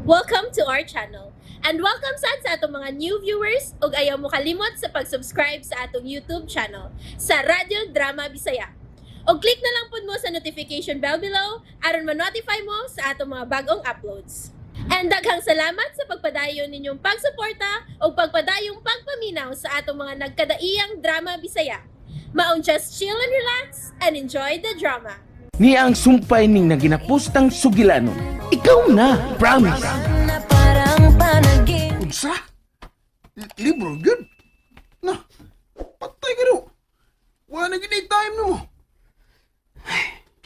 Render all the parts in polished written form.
Welcome to our channel. And welcome sa atong mga new viewers ug ayaw mo kalimot sa pag-subscribe sa atong YouTube channel sa Radio Drama Bisaya. O click na lang pud mo sa notification bell below aron ma-notify mo sa atong mga bagong uploads. And daghang salamat sa pagpadayon ninyong pagsuporta o pagpadayong pagpaminaw sa atong mga nagkadaiyang Drama Bisaya. Maong just chill and relax and enjoy the drama. Niya ang sumpay ning naginapustang sugilanon. Ikaw na, promise. Unsa? Libro, good. Na, patay ka do. Wala na ginay time no.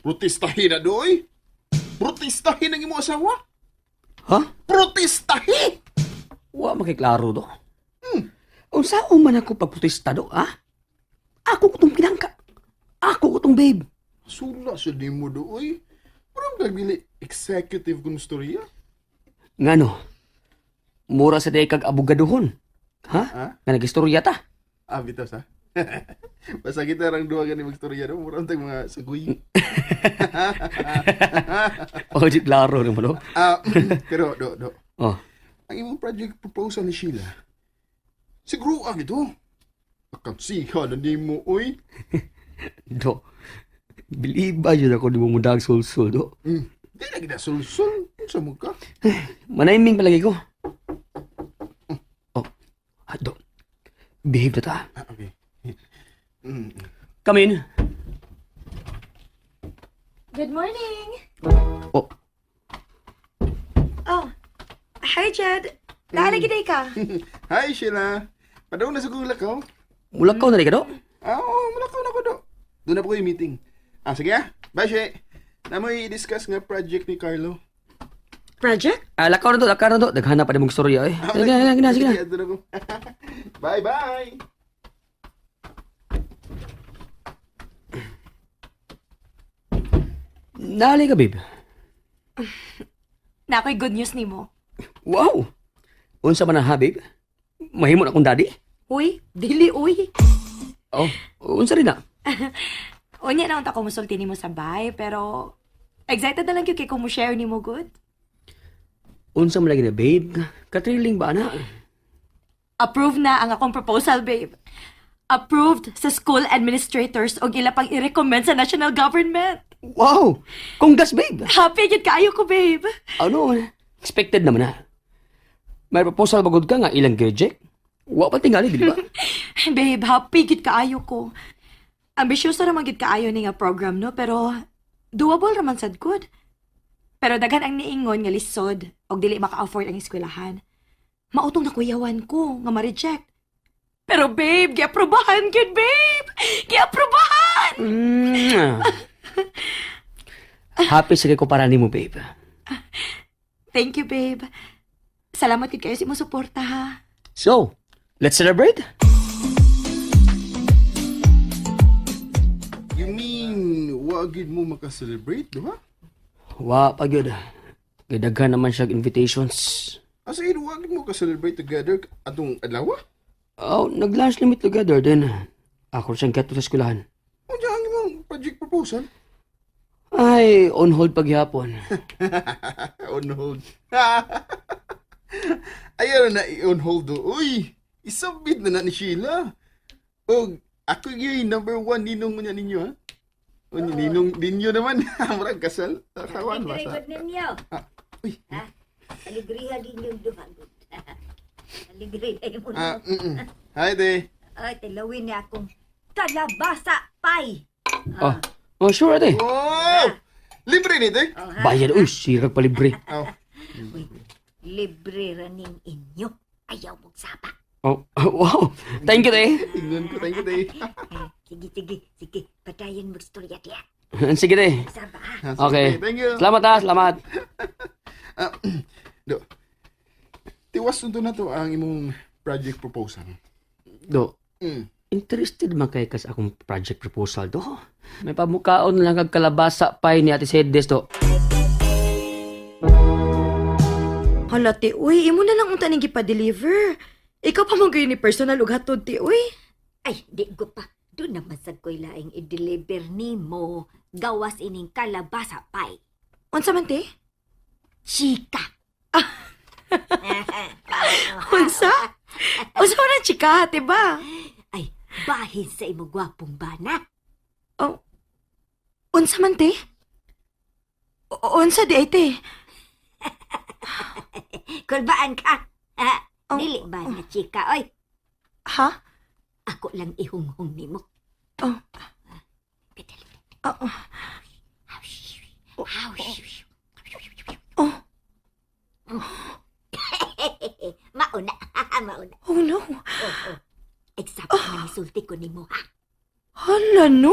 Protestahin na doy. Protestahin ang imo asawa. Ha? Protestahin! Wa makiklaro do. Unsa man ako pagprotesta do, ha? Ako ko tong pinangka. Ako ko tong babe. Sula sa di mo doy. Parang gagili executive kong storya. Ngano? Mura sa day kag abogadohon. Ha? Ha? Nga nagistorya ta. Bitaw sa. Basta kita orang dua gani magstorya do. Murang tayong mga saguy. O, di klaro naman do. Pero, do. Oh, Ang imong project proposal ni Sheila. Siguro ito. Akansiha na di mo, oy. do. Believe ba yun ako di mo mudag sul-sul do? Di na ginasulsul. Sa mo ka? Manaiming palagi ko. Oh, do. Behave na ta. Okay. Come in. Good morning! Oh, Oh, hi Jed! Naalagi day ka? Hi, Sheila. Padaw na sa gulak ko. mulakaw na rin ka do? Oo, malakaw na ko do. Doon na po yung meeting. Sige Bye, She. Na mo i-discuss nga project ni Carlo. Project? Lakaw na do. Daghanap pa din mong storya eh. Sige na. Doon ako. Bye-bye. Naalay ka, babe. Na ako'y good news ni mo. Wow! Unsa man na ha, babe? Mahimo na akong daddy? Uy, dili uy. Oh, unsa rin na? Unya na unta ko musulti ni mo sa bay, pero excited na lang yung kay kung mo share ni mo good. Unsa man lagi na, babe? Katriling ba na? Approved na ang akong proposal, babe. Approved sa school administrators o ila pang i-recommend sa national government. Wow! Congrats, babe! Happy yun kaayo ko, babe. Ano? Expected naman na. May proposal bagod ka nga ilang reject? Wa pa tingali, di ba? Babe, happy gid kaayo ko. Ambisyoso raman gid kaayo ni nga program, no? Pero doable raman sad good. Pero daghan ang niingon nga lisod og dili maka-afford ang eskwelahan. Mautong nakuyawan ko nga ma-reject. Pero babe, giaprobahan gyud, babe. Giaprobahan. Happy sige ko para nimo, babe. Thank you, babe. Salamat gid kayo sa imong suporta, ha. So, let's celebrate? You mean, wagid mo makaselebrate, di ba? Wa pa gyud. Gidaghan naman siya invitations. Asa yun, wagid mo ka-celebrate together atong adlaw? Oh, nag-lunch limit together then. Ako siyang get to sa eskwelahan. O diyan ang imong project proposal? Ay, on hold paghapon. On hold. Ayaw na i-on hold do. Uy, isabit na ni Sheila. O, ako yung number one ninong niya ninyo, ha? O, ninong ninyo naman. Marang kasal. Kawan, Very basta. good ninyo. Uy, Ha? Aligriha din yung dumagot. Aligriha yung ah, muna. Hi, de. Ay, tilawin niya akong kalabasa pie. Oh, sure ate. Oh! Libre nito, eh. Oh, ha? Bayad, uy, sirag palibre. Oh. Uy, libre raning inyo. Ayaw mong sapa. Oh, wow. Thank you, te. Tingnan ko, thank you, de. Sige. Patayin mo storya diya. Sige, te. Sapa, ha? Okay. Thank you. Salamat ha, salamat. Do. Tiwas nito na to ang imong project proposal. Do, Mm. interested man kay kas akong project proposal do. May pamukaon lang kag kalabasa pie ni Ate Sedes do. Hala, ti, uy, imo na lang unta ning gipa-deliver. Ikaw pa mo ni personal ug hatod, ti, uy. Ay, di ko pa. Doon naman sad ko'y laing i-deliver ni mo. Gawas ining kalabasa pie. Unsa man, ti? Chika. Ah, Unsa? Unsa man ang chika, diba? Ay, bahin sa imo gwapong bana. Oh. Unsa man, te? Unsa di ay, te? Kulbaan ka. Ha? Oh, Dili ba na chika, oy? Ha? Ako lang ihunghong nimo. Oh. Bidali. Oh. Oh. Mauna. Mauna. Oh, no. Example na misulti ko nimo, ha? Hala, no?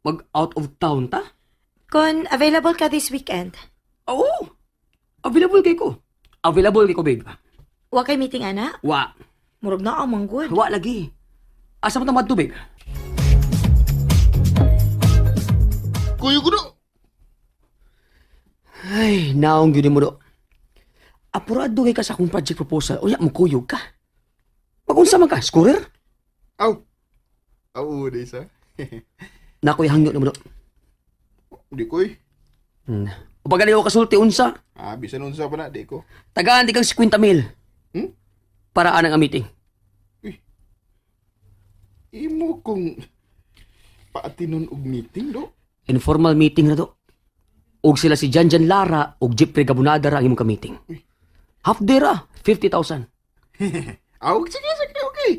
Mag-out of town ta? Kon available ka this weekend? Oo. Available kay ko. Available kay ko, babe. Wa kay meeting, ana? Wa. Murag na amang good. Wa lagi. Asa mo tamad to, babe? Kuyo ko na. Ay, naong yun mo do. Apurado kay ka sa akong project proposal. Unya, mo kuyog ka. Pag-unsa man ka, scorer? Aw. Aw, di sa. Nakoy hangyo na mo do. Di koy. Upag ko kasulti, unsa? Bisan unsa pa na, di ko. Tagaan di kang 50,000. Hmm? Para anang ang meeting. Imo kung paatinon og meeting, do? Informal meeting na to. Og sila si Janjan Lara og Jeffrey Gabunada ra ang imong ka-meeting. Half day ra, 50,000. Aw, sige, okay.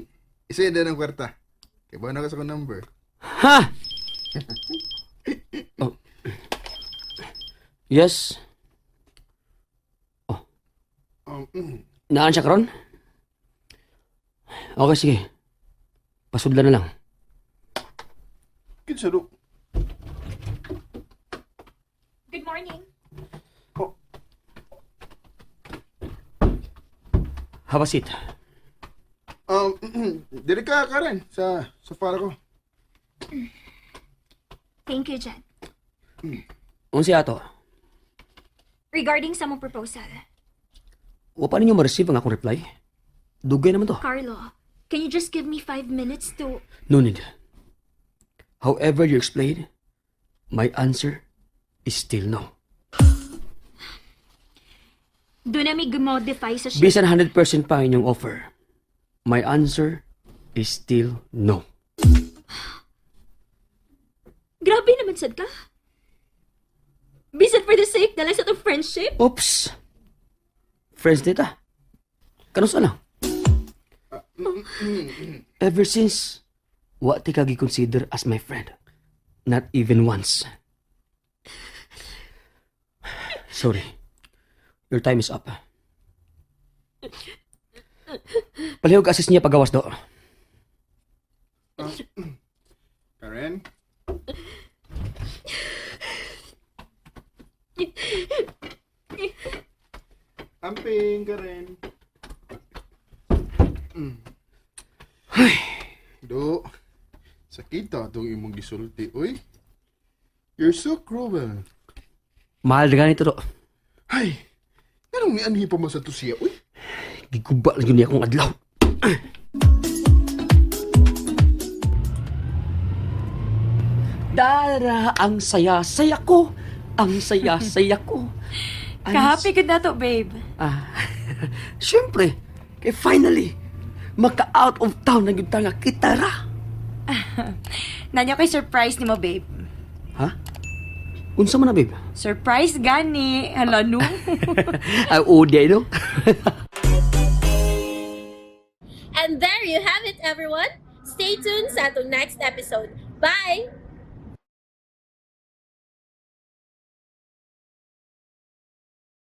Isa na ng kwarta. Kaya ba na ka sa kong number? Ha? Oh. Yes. Naan siya karon? Okay, sige. Pasudlan na lang. Kinsa do? Good morning. Have a seat. Dili ka, Karen, sa para ko. Thank you, Jen. Unsi ato? Regarding sa mong proposal, Wa pa ninyo ma-receive ang akong reply? Dugay naman to. Carlo, can you just give me 5 minutes to... No need. However you explain, my answer is still no. Doon na may modify sa ship. Bisan 100% pa ang inyong offer, my answer is still no. Grabe naman, sad ka. Bisan for the sake na lang sa itong friendship. Oops! Friends dita. Kanusa lang? Ever since, what ti ka gi-consider as my friend? Not even once. Sorry. Your time is up. Palihog assist niya pagawas do. Karen? Amping, Karen. Do, sakita itong imong gisulti, uy. You're so cruel. Mahal na ganito do. Ay, anong may anhi pa mo sa to siya, uy? Giguba lang yun niya akong adlaw. Dara, ang saya-saya ko. Ang saya-saya ko. Ka-happy good na to, babe. Siyempre, kay finally, maka-out of town na kita nga kitara. Nanyo kay surprise ni mo, babe. Ha? Unsa man na, babe? Surprise gani. Hala, no? Ay, uday, no? And there you have it, everyone. Stay tuned sa atong next episode. Bye!